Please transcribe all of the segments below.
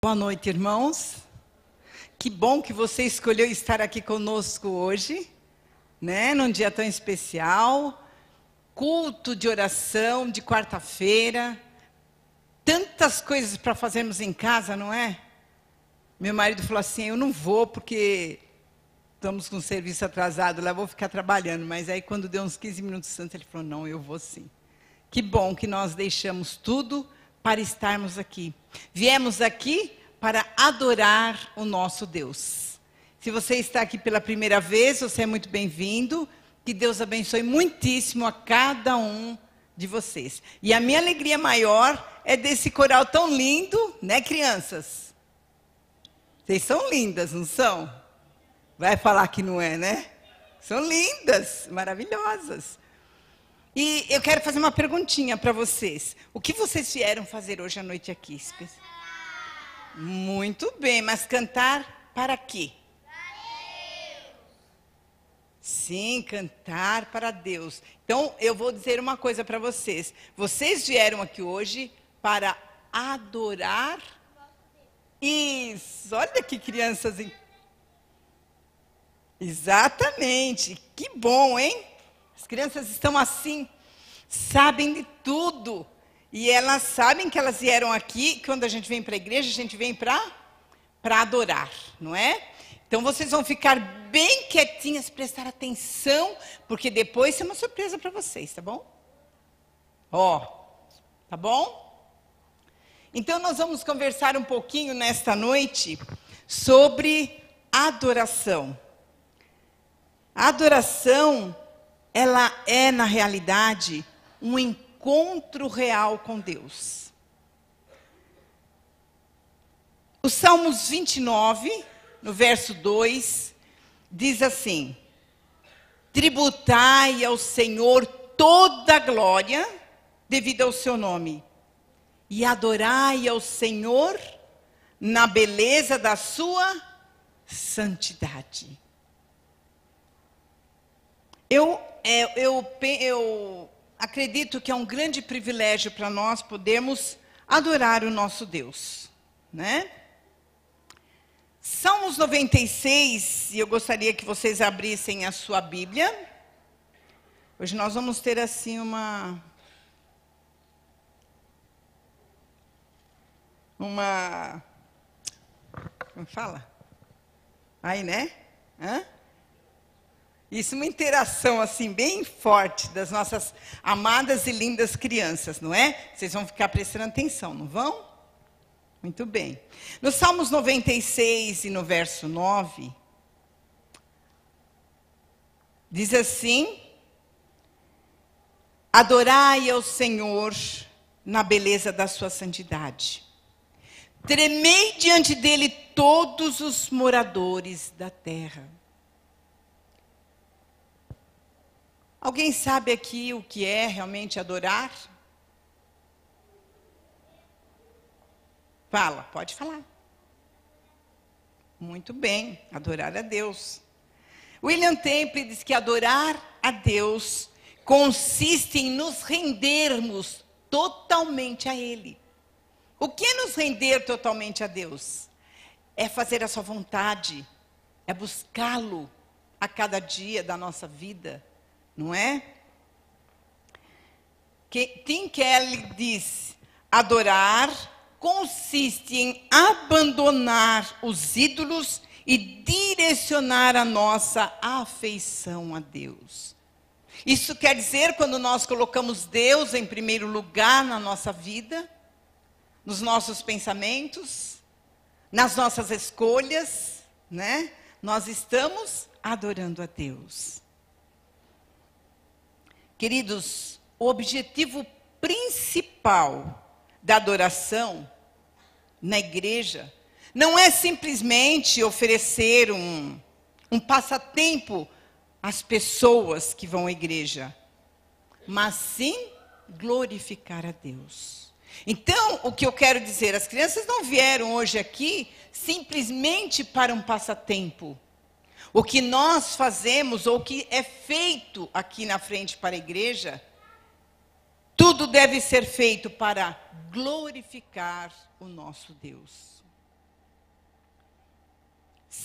Boa noite, irmãos. Que bom que você escolheu estar aqui conosco hoje, né? Num dia tão especial, culto de oração de quarta-feira. Tantas coisas para fazermos em casa, não é? Meu marido falou assim: eu não vou porque estamos com o serviço atrasado, lá vou ficar trabalhando. Mas aí, quando deu uns 15 minutos antes, ele falou: não, eu vou sim. Que bom que nós deixamos tudo para estarmos aqui. Viemos aqui para adorar o nosso Deus. Se você está aqui pela primeira vez, você é muito bem-vindo. Que Deus abençoe muitíssimo a cada um de vocês. E a minha alegria maior é desse coral tão lindo, né, crianças? Vocês são lindas, não são? Vai falar que não é, né? São lindas, maravilhosas. E eu quero fazer uma perguntinha para vocês. O que vocês vieram fazer hoje à noite aqui? Muito bem, mas cantar para quê? Para Deus. Sim, cantar para Deus. Então, eu vou dizer uma coisa para vocês. Vocês vieram aqui hoje para adorar. Isso, olha que crianças. Exatamente, que bom, hein? As crianças estão assim, sabem de tudo. E elas sabem que elas vieram aqui, que quando a gente vem para a igreja, a gente vem para adorar, não é? Então vocês vão ficar bem quietinhas, prestar atenção, porque depois tem uma surpresa para vocês, tá bom? Tá bom? Então nós vamos conversar um pouquinho nesta noite sobre adoração. A adoração, ela é, na realidade, um encontro real com Deus. O Salmos 29, no verso 2, diz assim: tributai ao Senhor toda a glória devido ao seu nome, e adorai ao Senhor na beleza da sua santidade. Eu acredito que é um grande privilégio para nós podermos adorar o nosso Deus, né? Salmos 96, e eu gostaria que vocês abrissem a sua Bíblia. Hoje nós vamos ter assim como fala? Aí, né? Isso, uma interação assim bem forte das nossas amadas e lindas crianças, não é? Vocês vão ficar prestando atenção, não vão? Muito bem. No Salmos 96 e no verso 9, diz assim: adorai ao Senhor na beleza da sua santidade. Tremei diante dele todos os moradores da terra. Alguém sabe aqui o que é realmente adorar? Fala, pode falar. Muito bem, adorar a Deus. William Temple diz que adorar a Deus consiste em nos rendermos totalmente a Ele. O que é nos render totalmente a Deus? É fazer a sua vontade, é buscá-lo a cada dia da nossa vida. Não é? Tim Keller diz: adorar consiste em abandonar os ídolos e direcionar a nossa afeição a Deus. Isso quer dizer, quando nós colocamos Deus em primeiro lugar na nossa vida, nos nossos pensamentos, nas nossas escolhas, né? Nós estamos adorando a Deus. Queridos, o objetivo principal da adoração na igreja não é simplesmente oferecer um passatempo às pessoas que vão à igreja, mas sim glorificar a Deus. Então, o que eu quero dizer, as crianças não vieram hoje aqui simplesmente para um passatempo. O que nós fazemos, ou o que é feito aqui na frente para a igreja, tudo deve ser feito para glorificar o nosso Deus.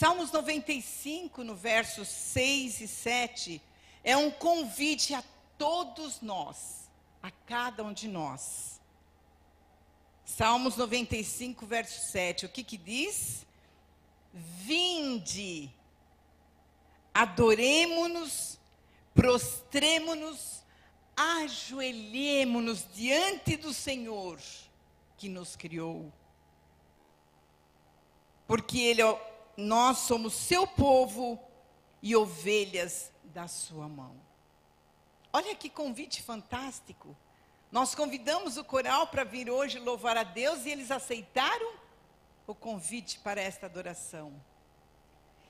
Salmos 95, no versos 6 e 7, é um convite a todos nós, a cada um de nós. Salmos 95, verso 7, o que diz? Vinde, adoremo-nos, prostremo-nos, ajoelhemo-nos diante do Senhor que nos criou. Porque nós somos seu povo e ovelhas da sua mão. Olha que convite fantástico. Nós convidamos o coral para vir hoje louvar a Deus e eles aceitaram o convite para esta adoração.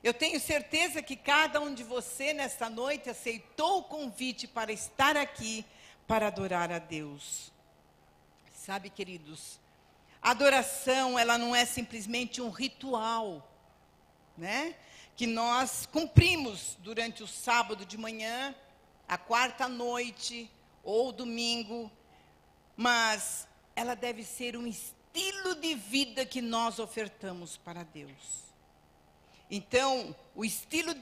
Eu tenho certeza que cada um de você nesta noite aceitou o convite para estar aqui para adorar a Deus. Sabe, queridos, a adoração, ela não é simplesmente um ritual, né? Que nós cumprimos durante o sábado de manhã, a quarta noite ou domingo, mas ela deve ser um estilo de vida que nós ofertamos para Deus. Então, o estilo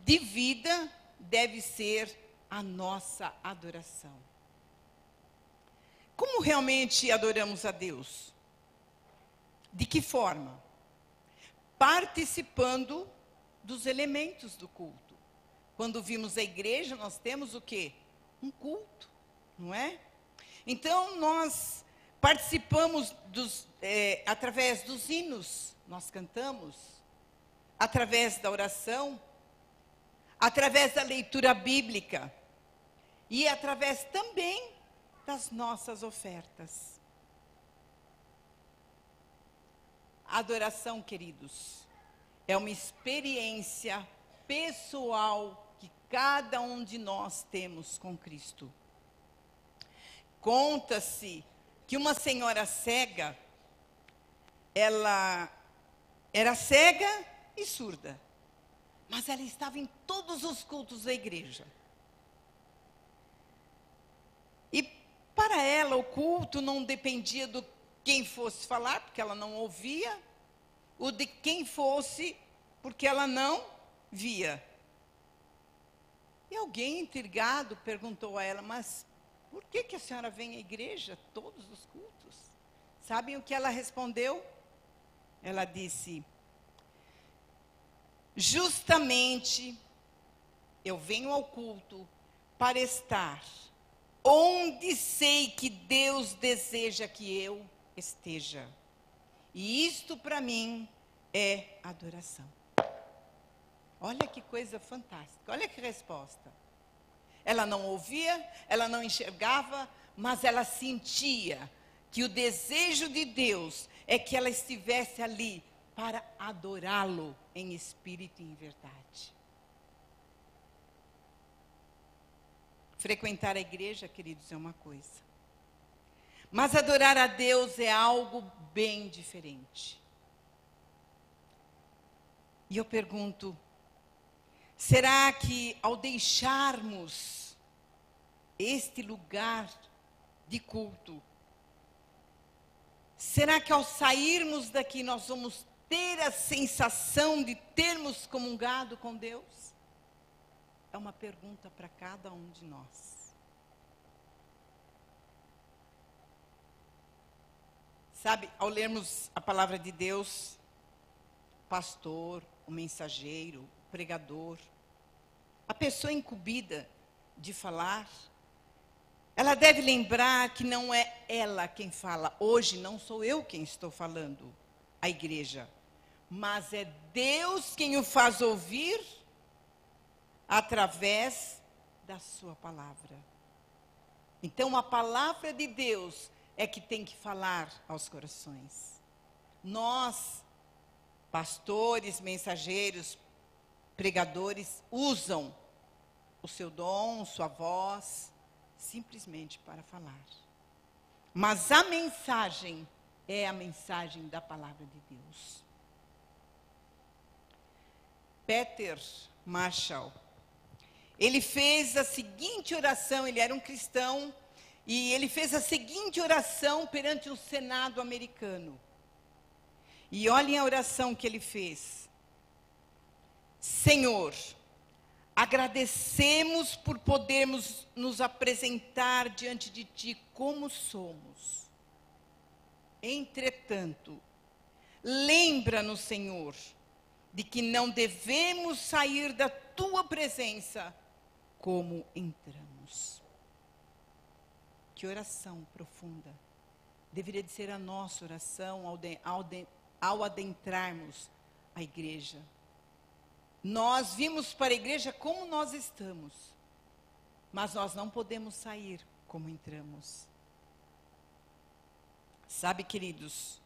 de vida deve ser a nossa adoração. Como realmente adoramos a Deus? De que forma? Participando dos elementos do culto. Quando vimos a igreja, nós temos o quê? Um culto, não é? Então, nós participamos através dos hinos, nós cantamos, através da oração, através da leitura bíblica e através também das nossas ofertas. A adoração, queridos, é uma experiência pessoal que cada um de nós temos com Cristo. Conta-se que uma senhora cega, ela era cega e surda, mas ela estava em todos os cultos da igreja. E para ela o culto não dependia do quem fosse falar, porque ela não ouvia, ou de quem fosse, porque ela não via. E alguém intrigado perguntou a ela, mas por que a senhora vem à igreja todos os cultos? Sabem o que ela respondeu? Ela disse, justamente eu venho ao culto para estar onde sei que Deus deseja que eu esteja. E isto para mim é adoração. Olha que coisa fantástica, olha que resposta. Ela não ouvia, ela não enxergava, mas ela sentia que o desejo de Deus é que ela estivesse ali para adorá-lo em espírito e em verdade. Frequentar a igreja, queridos, é uma coisa. Mas adorar a Deus é algo bem diferente. E eu pergunto, será que ao deixarmos este lugar de culto, será que ao sairmos daqui nós vamos ter a sensação de termos comungado com Deus? É uma pergunta para cada um de nós. Sabe, ao lermos a palavra de Deus, o pastor, o mensageiro, o pregador, a pessoa incumbida de falar, ela deve lembrar que não é ela quem fala. Hoje não sou eu quem estou falando, a igreja, mas é Deus quem o faz ouvir através da sua palavra. Então a palavra de Deus é que tem que falar aos corações. Nós, pastores, mensageiros, pregadores, usam o seu dom, sua voz, simplesmente para falar. Mas a mensagem é a mensagem da palavra de Deus. Peter Marshall, ele fez a seguinte oração, ele era um cristão, e ele fez a seguinte oração perante o Senado americano. E olhem a oração que ele fez. Senhor, agradecemos por podermos nos apresentar diante de Ti como somos. Entretanto, lembra-nos, Senhor, de que não devemos sair da Tua presença como entramos. Que oração profunda deveria de ser a nossa oração ao adentrarmos a igreja. Nós vimos para a igreja como nós estamos, mas nós não podemos sair como entramos. Sabe, queridos,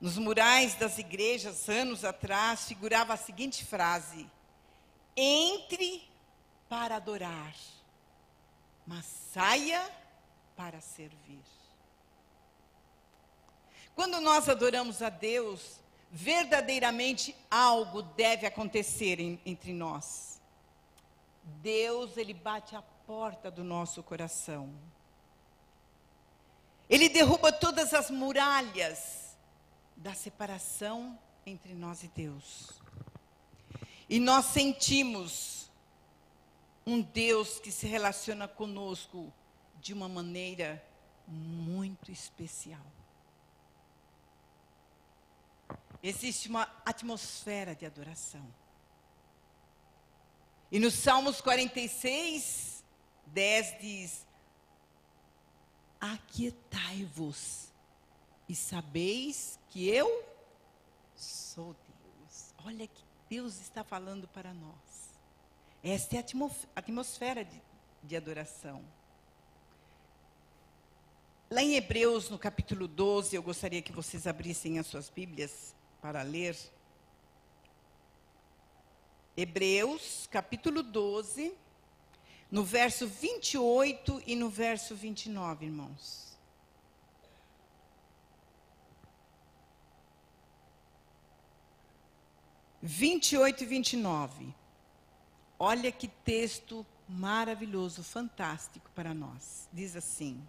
nos murais das igrejas, anos atrás, figurava a seguinte frase: entre para adorar, mas saia para servir. Quando nós adoramos a Deus, verdadeiramente algo deve acontecer entre nós. Deus, Ele bate a porta do nosso coração. Ele derruba todas as muralhas da separação entre nós e Deus. E nós sentimos um Deus que se relaciona conosco de uma maneira muito especial. Existe uma atmosfera de adoração. E no Salmos 46, 10 diz: aquietai-vos e sabeis que eu sou Deus. Olha que Deus está falando para nós. Esta é a atmosfera de adoração. Lá em Hebreus, no capítulo 12, eu gostaria que vocês abrissem as suas Bíblias para ler. Hebreus, capítulo 12, no verso 28 e no verso 29, irmãos. Vinte e 29. Olha que texto maravilhoso, fantástico para nós. Diz assim: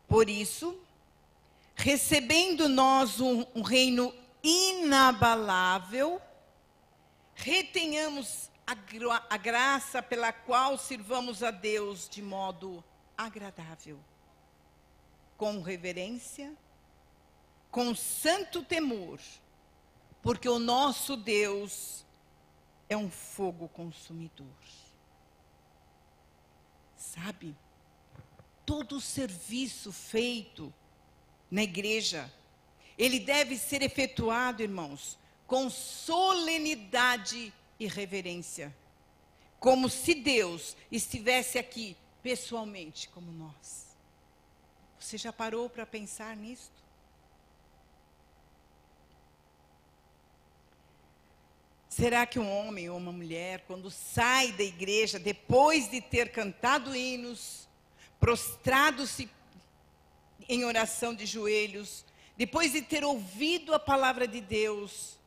por isso, recebendo nós um reino inabalável, retenhamos a graça pela qual sirvamos a Deus de modo agradável, com reverência, com santo temor, porque o nosso Deus é um fogo consumidor. Sabe, todo o serviço feito na igreja, ele deve ser efetuado, irmãos, com solenidade e reverência, como se Deus estivesse aqui pessoalmente como nós. Você já parou para pensar nisto? Será que um homem ou uma mulher, quando sai da igreja, depois de ter cantado hinos, prostrado-se em oração de joelhos, depois de ter ouvido a palavra de Deus,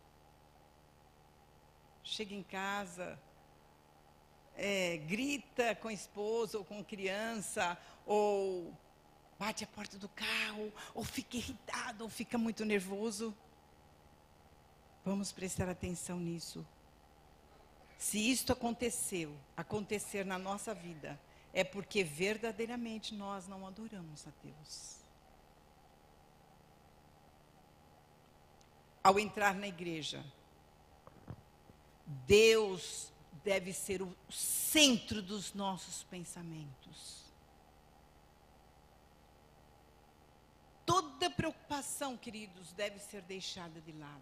chega em casa, grita com a esposa ou com a criança, ou bate a porta do carro, ou fica irritado, ou fica muito nervoso? Vamos prestar atenção nisso. Se isto acontecer na nossa vida, é porque verdadeiramente nós não adoramos a Deus. Ao entrar na igreja, Deus deve ser o centro dos nossos pensamentos. Toda preocupação, queridos, deve ser deixada de lado.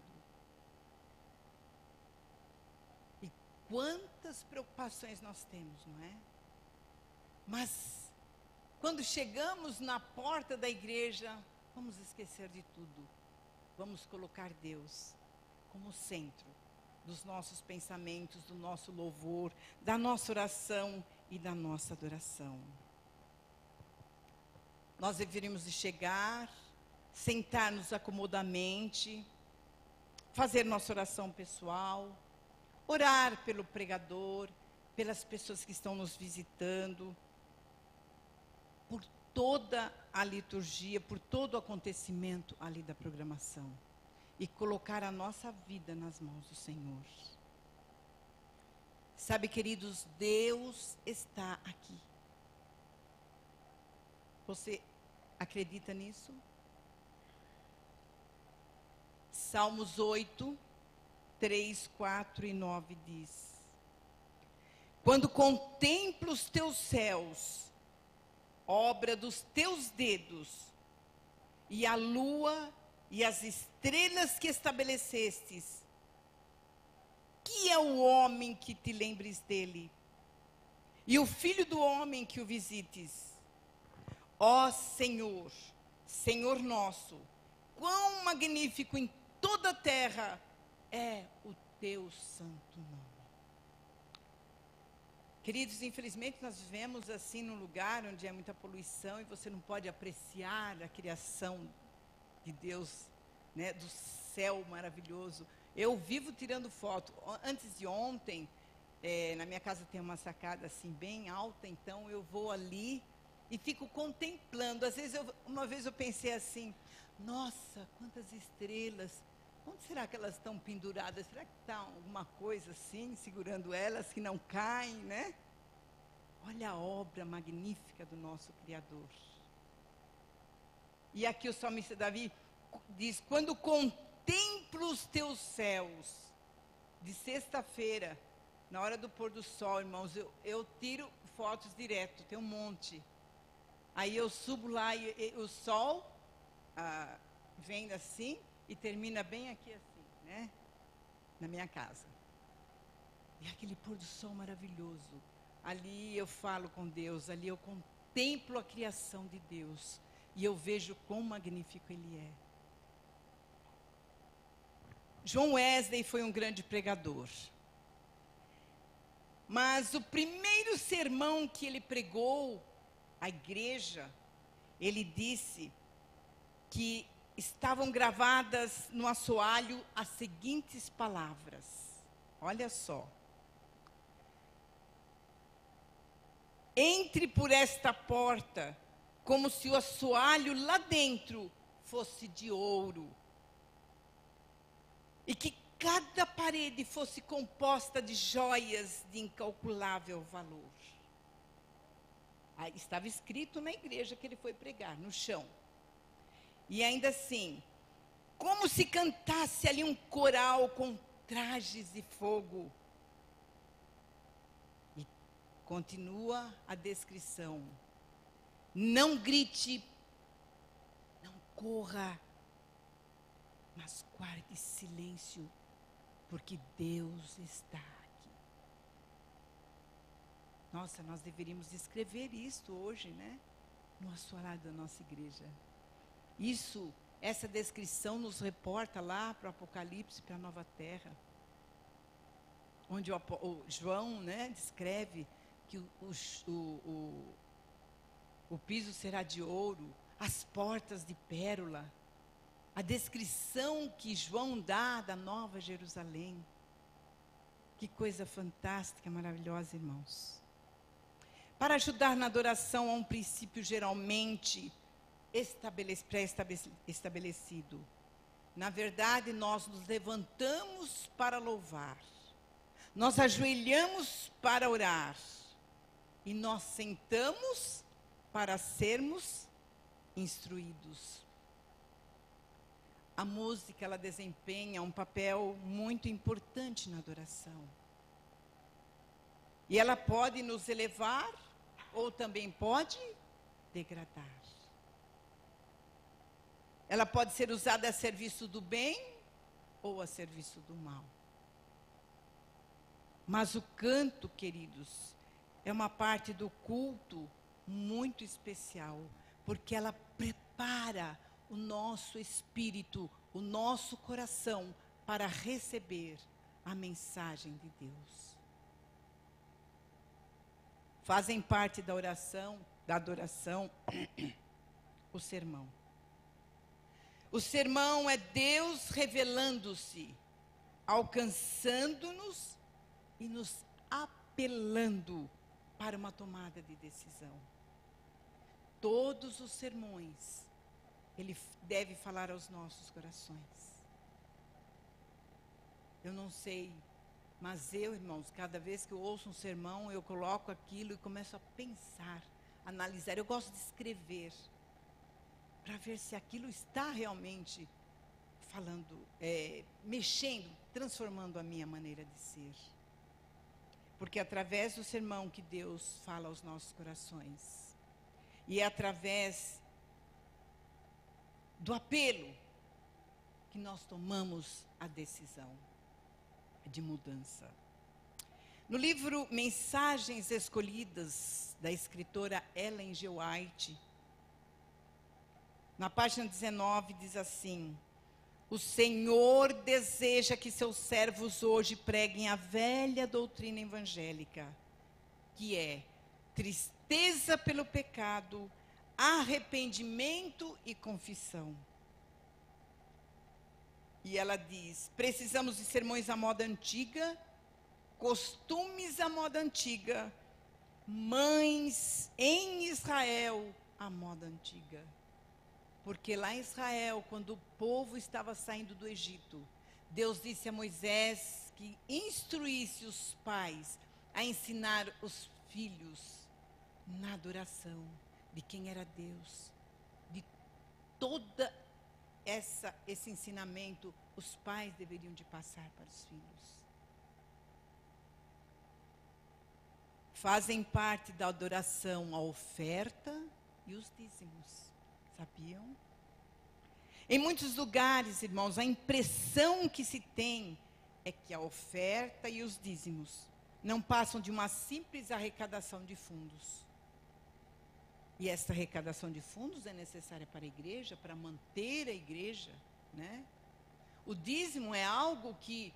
E quantas preocupações nós temos, não é? Mas, quando chegamos na porta da igreja, vamos esquecer de tudo. Vamos colocar Deus como centro dos nossos pensamentos, do nosso louvor, da nossa oração e da nossa adoração. Nós deveríamos de chegar, sentar-nos acomodamente, fazer nossa oração pessoal, orar pelo pregador, pelas pessoas que estão nos visitando, por toda a liturgia, por todo o acontecimento ali da programação. E colocar a nossa vida nas mãos do Senhor. Sabe, queridos, Deus está aqui. Você acredita nisso? Salmos 8, 3, 4 e 9 diz: quando contemplo os teus céus, obra dos teus dedos, e a lua e as estrelas que estabelecestes, que é o homem que te lembres dele, e o filho do homem que o visites? Ó Senhor, Senhor nosso, quão magnífico em toda a terra é o teu santo nome. Queridos, infelizmente nós vivemos assim num lugar onde é muita poluição e você não pode apreciar a criação de Deus, né, do céu maravilhoso. Eu vivo tirando foto. Antes de ontem, na minha casa tem uma sacada assim bem alta, então eu vou ali e fico contemplando. Às vezes, uma vez eu pensei assim, nossa, quantas estrelas, onde será que elas estão penduradas? Será que está alguma coisa assim, segurando elas, que não caem, né? Olha a obra magnífica do nosso Criador. E aqui o salmista Davi diz, quando contemplo os teus céus, de sexta-feira, na hora do pôr do sol, irmãos, eu tiro fotos direto, tem um monte. Aí eu subo lá e o sol vem assim e termina bem aqui assim, né? Na minha casa. E aquele pôr do sol maravilhoso. Ali eu falo com Deus, ali eu contemplo a criação de Deus. E eu vejo quão magnífico Ele é. John Wesley foi um grande pregador. Mas o primeiro sermão que ele pregou à igreja, ele disse que estavam gravadas no assoalho as seguintes palavras. Olha só. Entre por esta porta, como se o assoalho lá dentro fosse de ouro. E que cada parede fosse composta de joias de incalculável valor. Aí estava escrito na igreja que ele foi pregar, no chão. E ainda assim, como se cantasse ali um coral com trajes de fogo. E continua a descrição. Não grite, não corra, mas guarde silêncio, porque Deus está aqui. Nossa, nós deveríamos escrever isto hoje, né? No assoalho da nossa igreja. Essa descrição nos reporta lá para o Apocalipse, para a nova terra. Onde o João, né, descreve que o piso será de ouro, as portas de pérola. A descrição que João dá da Nova Jerusalém. Que coisa fantástica, maravilhosa, irmãos. Para ajudar na adoração há um princípio geralmente pré-estabelecido. Na verdade, nós nos levantamos para louvar. Nós ajoelhamos para orar. E nós sentamos para sermos instruídos. A música, ela desempenha um papel muito importante na adoração. E ela pode nos elevar ou também pode degradar. Ela pode ser usada a serviço do bem ou a serviço do mal. Mas o canto, queridos, é uma parte do culto muito especial, porque ela prepara o nosso espírito, o nosso coração para receber a mensagem de Deus. Fazem parte da oração, da adoração, o sermão. O sermão é Deus revelando-se, alcançando-nos e nos apelando para uma tomada de decisão. Todos os sermões Ele deve falar aos nossos corações. Eu não sei Mas eu, irmãos, cada vez que eu ouço um sermão, eu coloco aquilo e começo a pensar, analisar. Eu gosto de escrever, para ver se aquilo está realmente falando, mexendo, transformando a minha maneira de ser. Porque é através do sermão que Deus fala aos nossos corações. E é através do apelo que nós tomamos a decisão de mudança. No livro Mensagens Escolhidas, da escritora Ellen G. White, na página 19, diz assim: o Senhor deseja que seus servos hoje preguem a velha doutrina evangélica, que é tristeza pelo pecado, arrependimento e confissão. E ela diz: precisamos de sermões à moda antiga, costumes à moda antiga, mães em Israel à moda antiga. Porque lá em Israel, quando o povo estava saindo do Egito, Deus disse a Moisés que instruísse os pais a ensinar os filhos na adoração de quem era Deus. De toda esse ensinamento, os pais deveriam de passar para os filhos. Fazem parte da adoração a oferta e os dízimos. Sabiam? Em muitos lugares, irmãos, a impressão que se tem é que a oferta e os dízimos não passam de uma simples arrecadação de fundos. E essa arrecadação de fundos é necessária para a igreja, para manter a igreja, né? O dízimo é algo que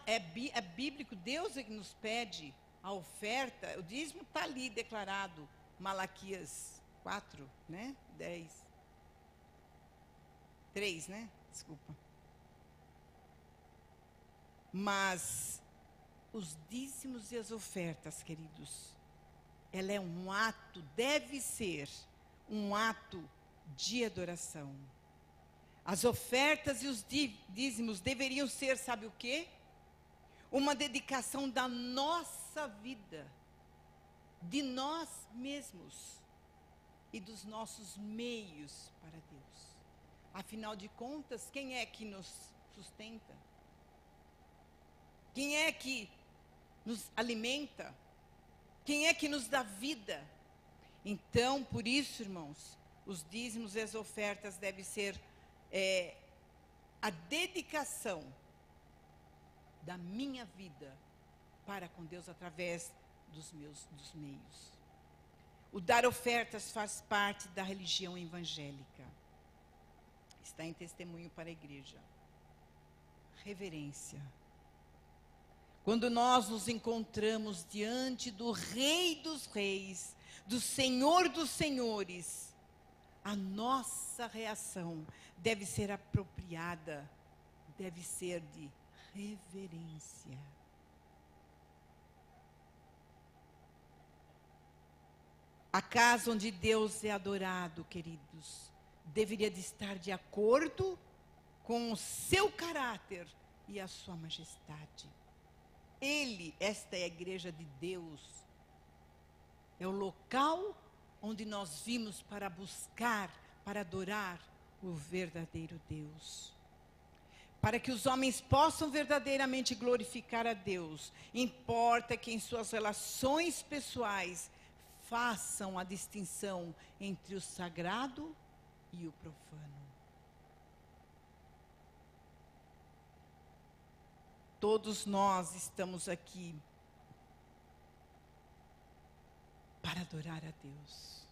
é bíblico, Deus é que nos pede a oferta. O dízimo está ali declarado, Malaquias 4, né? 10. 3, né? Desculpa. Mas os dízimos e as ofertas, queridos, ela é um ato, deve ser um ato de adoração. As ofertas e os dízimos deveriam ser, sabe o quê? Uma dedicação da nossa vida, de nós mesmos e dos nossos meios para Deus. Afinal de contas, quem é que nos sustenta? Quem é que nos alimenta? Quem é que nos dá vida? Então, por isso, irmãos, os dízimos e as ofertas devem ser a dedicação da minha vida para com Deus através dos meios. O dar ofertas faz parte da religião evangélica. Está em testemunho para a igreja. Reverência. Quando nós nos encontramos diante do Rei dos Reis, do Senhor dos Senhores, a nossa reação deve ser apropriada, deve ser de reverência. A casa onde Deus é adorado, queridos, deveria de estar de acordo com o seu caráter e a sua majestade. Esta é a igreja de Deus. É o local onde nós vimos para buscar, para adorar o verdadeiro Deus. Para que os homens possam verdadeiramente glorificar a Deus, importa que em suas relações pessoais façam a distinção entre o sagrado e o profano. Todos nós estamos aqui para adorar a Deus.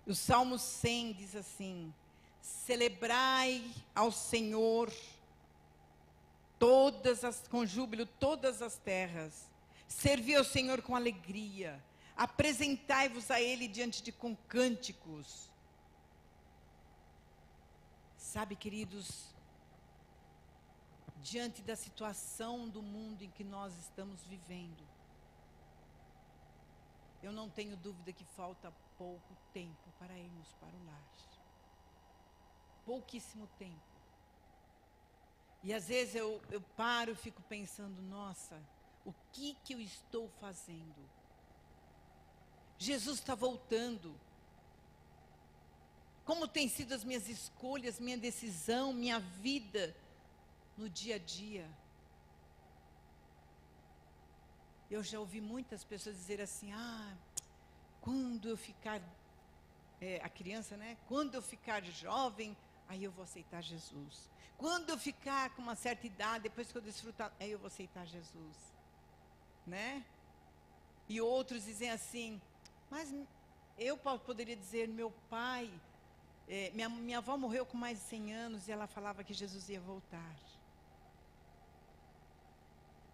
O Salmo 100 diz assim: celebrai ao Senhor com júbilo todas as terras, servi ao Senhor com alegria, apresentai-vos a Ele diante com cânticos. Sabe, queridos, diante da situação do mundo em que nós estamos vivendo, eu não tenho dúvida que falta pouco tempo para irmos para o lar. Pouquíssimo tempo. E às vezes eu paro e fico pensando, nossa, o que eu estou fazendo? Jesus está voltando. Como tem sido as minhas escolhas, minha decisão, minha vida no dia a dia? Eu já ouvi muitas pessoas dizer assim, quando eu ficar, a criança, né? Quando eu ficar jovem, aí eu vou aceitar Jesus. Quando eu ficar com uma certa idade, depois que eu desfrutar, aí eu vou aceitar Jesus. Né? E outros dizem assim, mas eu poderia dizer, meu pai, minha avó morreu com mais de 100 anos e ela falava que Jesus ia voltar.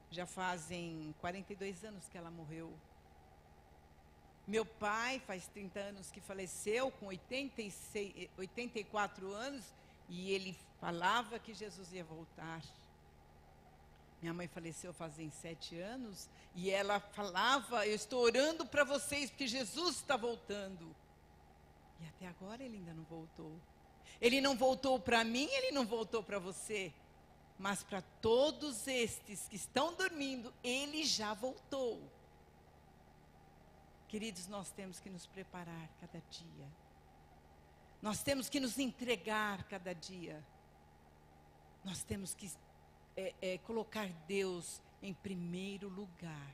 Já fazem 42 anos que ela morreu. Meu pai faz 30 anos que faleceu, com 84 anos, e ele falava que Jesus ia voltar. Minha mãe faleceu fazem 7 anos, e ela falava, eu estou orando para vocês, porque Jesus está voltando. E até agora ele ainda não voltou. Ele não voltou para mim, ele não voltou para você. Mas para todos estes que estão dormindo, ele já voltou. Queridos, nós temos que nos preparar cada dia. Nós temos que nos entregar cada dia. Nós temos que colocar Deus em primeiro lugar.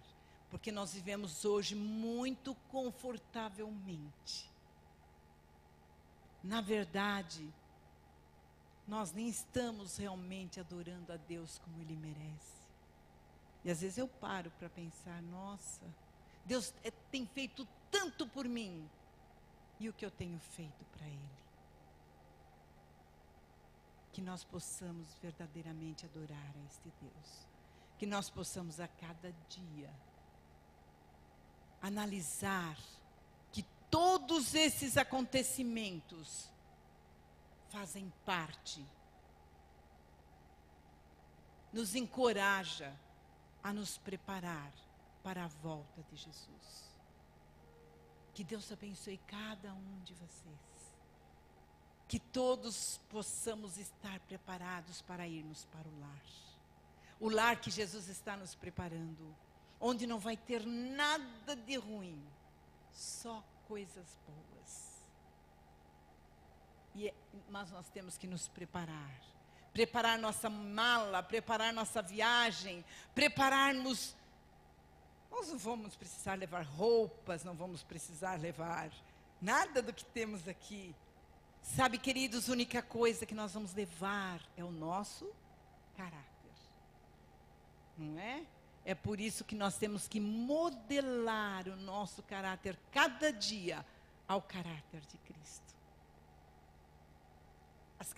Porque nós vivemos hoje muito confortavelmente. Na verdade, nós nem estamos realmente adorando a Deus como Ele merece. E às vezes eu paro para pensar, nossa, Deus tem feito tanto por mim. E o que eu tenho feito para Ele? Que nós possamos verdadeiramente adorar a este Deus. Que nós possamos a cada dia analisar que todos esses acontecimentos fazem parte, nos encoraja a nos preparar para a volta de Jesus. Que Deus abençoe cada um de vocês. Que todos possamos estar preparados para irmos para o lar. O lar que Jesus está nos preparando, onde não vai ter nada de ruim, só coisas boas. Mas nós temos que nos preparar. Preparar nossa mala, preparar nossa viagem, prepararmos. Nós não vamos precisar levar roupas, não vamos precisar levar nada do que temos aqui. Sabe, queridos, a única coisa que nós vamos levar é o nosso caráter. Não é? É por isso que nós temos que modelar o nosso caráter cada dia ao caráter de Cristo. As